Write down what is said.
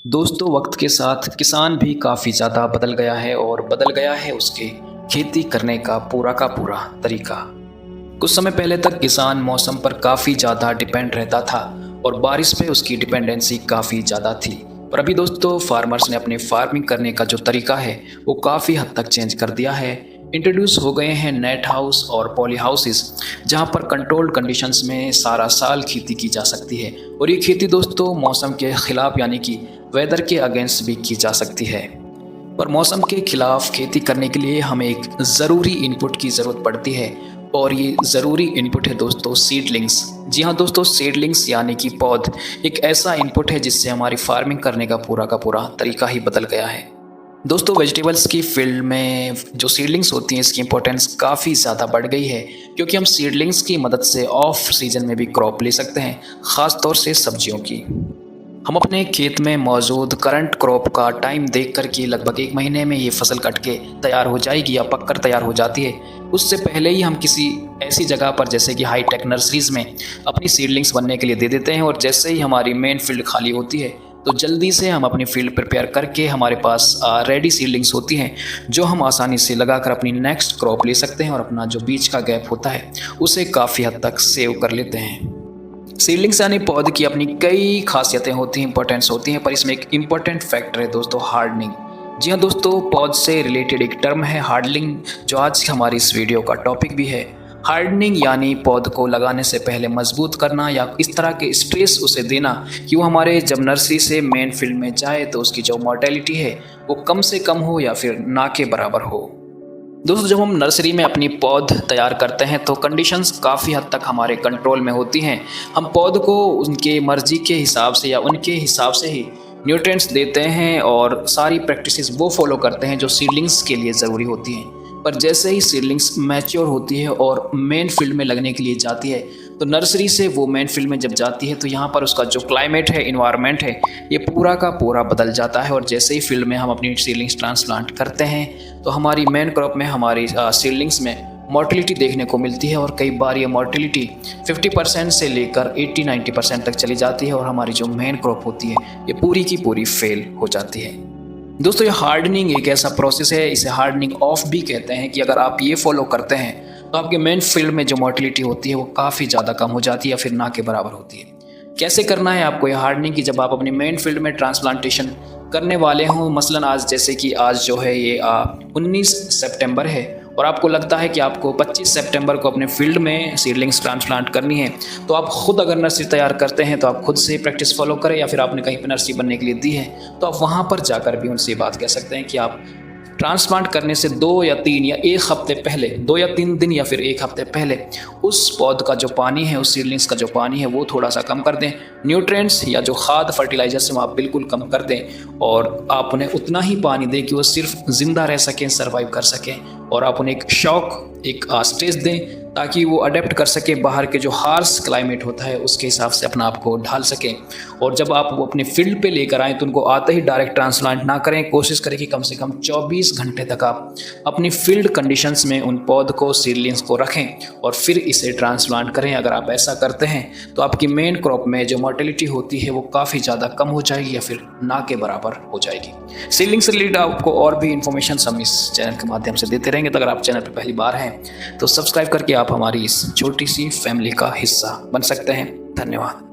दोस्तों वक्त के साथ किसान भी काफ़ी ज़्यादा बदल गया है और बदल गया है उसके खेती करने का पूरा तरीका। कुछ समय पहले तक किसान मौसम पर काफ़ी ज़्यादा डिपेंड रहता था और बारिश पे उसकी डिपेंडेंसी काफ़ी ज़्यादा थी। पर अभी दोस्तों फार्मर्स ने अपने फार्मिंग करने का जो तरीका है वो काफ़ी हद तक चेंज कर दिया है। इंट्रोड्यूस हो गए हैं नेट हाउस और पॉली हाउसेस, जहाँ पर कंट्रोल्ड कंडीशंस में सारा साल खेती की जा सकती है। और ये खेती दोस्तों मौसम के खिलाफ यानी कि वेदर के अगेंस्ट भी की जा सकती है। पर मौसम के खिलाफ खेती करने के लिए हमें एक ज़रूरी इनपुट की ज़रूरत पड़ती है और ये ज़रूरी इनपुट है दोस्तों सीडलिंग्स। जी हाँ दोस्तों, सीडलिंग्स यानी कि पौध एक ऐसा इनपुट है जिससे हमारी फार्मिंग करने का पूरा तरीका ही बदल गया है। दोस्तों वेजिटेबल्स की फील्ड में जो सीडलिंग्स होती हैं इसकी इंपॉर्टेंस काफ़ी ज़्यादा बढ़ गई है, क्योंकि हम सीडलिंग्स की मदद से ऑफ सीजन में भी क्रॉप ले सकते हैं, ख़ास तौर से सब्जियों की। हम अपने खेत में मौजूद करंट क्रॉप का टाइम देख कर कि लगभग 1 महीने में ये फसल कट के तैयार हो जाएगी या पककर तैयार हो जाती है, उससे पहले ही हम किसी ऐसी जगह पर जैसे कि हाई टेक नर्सरीज़ में अपनी सीडलिंग्स बनने के लिए दे देते हैं। और जैसे ही हमारी मेन फील्ड खाली होती है तो जल्दी से हम अपनी फील्ड प्रिपेयर करके हमारे पास रेडी सीडलिंग्स होती हैं जो हम आसानी से लगाकर अपनी नेक्स्ट क्रॉप ले सकते हैं और अपना जो बीच का गैप होता है उसे काफ़ी हद तक सेव कर लेते हैं। सीडलिंग्स यानी पौधे की अपनी कई खासियतें होती हैं, इंपॉर्टेंस होती हैं, पर इसमें एक इम्पॉर्टेंट फैक्टर है दोस्तों हार्डनिंग। जी हाँ दोस्तों, पौध से रिलेटेड एक टर्म है हार्डनिंग, जो आज हमारी इस वीडियो का टॉपिक भी है। हार्डनिंग यानी पौध को लगाने से पहले मजबूत करना या इस तरह के स्ट्रेस उसे देना कि वो हमारे जब नर्सरी से मेन फील्ड में जाए तो उसकी जो मोर्टेलिटी है वो कम से कम हो या फिर ना के बराबर हो। दोस्तों जब हम नर्सरी में अपनी पौध तैयार करते हैं तो कंडीशंस काफ़ी हद तक हमारे कंट्रोल में होती हैं। हम पौध को उनके मर्जी के हिसाब से या उनके हिसाब से ही न्यूट्रिएंट्स देते हैं और सारी प्रैक्टिसेस वो फॉलो करते हैं जो सीडलिंग्स के लिए ज़रूरी होती हैं। पर जैसे ही सीडलिंग्स मैच्योर होती है और मेन फील्ड में लगने के लिए जाती है तो नर्सरी से वो मेन फील्ड में जब जाती है तो यहाँ पर उसका जो क्लाइमेट है, इन्वायरमेंट है, ये पूरा का पूरा बदल जाता है। और जैसे ही फील्ड में हम अपनी सीडलिंग्स ट्रांसप्लांट करते हैं तो हमारी मेन क्रॉप में हमारी सीडलिंग्स में मोर्टिलिटी देखने को मिलती है और कई बार ये मोर्टिलिटी 50% से लेकर 80-90% तक चली जाती है और हमारी जो मेन क्रॉप होती है ये पूरी की पूरी फेल हो जाती है। दोस्तों ये हार्डनिंग एक ऐसा प्रोसेस है, इसे हार्डनिंग ऑफ भी कहते हैं, कि अगर आप ये फॉलो करते हैं तो आपके मेन फील्ड में जो मोर्टिलिटी होती है वो काफ़ी ज़्यादा कम हो जाती है या फिर ना के बराबर होती है। कैसे करना है आपको ये हार्डनिंग की जब आप अपनी मेन फील्ड में ट्रांसप्लांटेशन करने वाले हों। मसलन आज जैसे कि आज जो है ये 19 सितंबर है और आपको लगता है कि आपको 25 सितंबर को अपने फील्ड में सीडलिंग्स ट्रांसप्लांट करनी है, तो आप खुद अगर नर्सरी तैयार करते हैं तो आप खुद से प्रैक्टिस फॉलो करें, या फिर आपने कहीं पर नर्सरी बनने के लिए दी है तो आप वहाँ पर जाकर भी उनसे बात कह सकते हैं कि आप ट्रांसप्लांट करने से 2 या 3 या 1 हफ्ते पहले, 2 या 3 दिन या फिर 1 हफ्ते पहले उस पौध का जो पानी है, उस सीडलिंग्स का जो पानी है वो थोड़ा सा कम कर दें। न्यूट्रिएंट्स या जो खाद फर्टिलाइजर्स हैं आप बिल्कुल कम कर दें और आप उन्हें उतना ही पानी दें कि वो सिर्फ ज़िंदा रह सकें, सर्वाइव कर सकें। और आप उन्हें एक शॉक, एक स्ट्रेस दें ताकि वो अडेप्ट कर सके बाहर के जो हार्श क्लाइमेट होता है उसके हिसाब से अपना आप को ढाल सकें। और जब आप वो अपने फील्ड पे लेकर आएँ तो उनको आते ही डायरेक्ट ट्रांसप्लांट ना करें, कोशिश करें कि कम से कम 24 घंटे तक आप अपनी फील्ड कंडीशंस में उन पौध को, सीडलिंग्स को रखें और फिर इसे ट्रांसप्लांट करें। अगर आप ऐसा करते हैं तो आपकी मेन क्रॉप में जो मोर्टिलिटी होती है वो काफ़ी ज़्यादा कम हो जाएगी या फिर ना के बराबर हो जाएगी। सीडलिंग से रिलेटेड आपको और भी इन्फॉर्मेशन हम इस चैनल के माध्यम से देते रहेंगे, तो अगर आप चैनल पर पहली बार हैं तो सब्सक्राइब करके आप हमारी इस छोटी सी फैमिली का हिस्सा बन सकते हैं। धन्यवाद।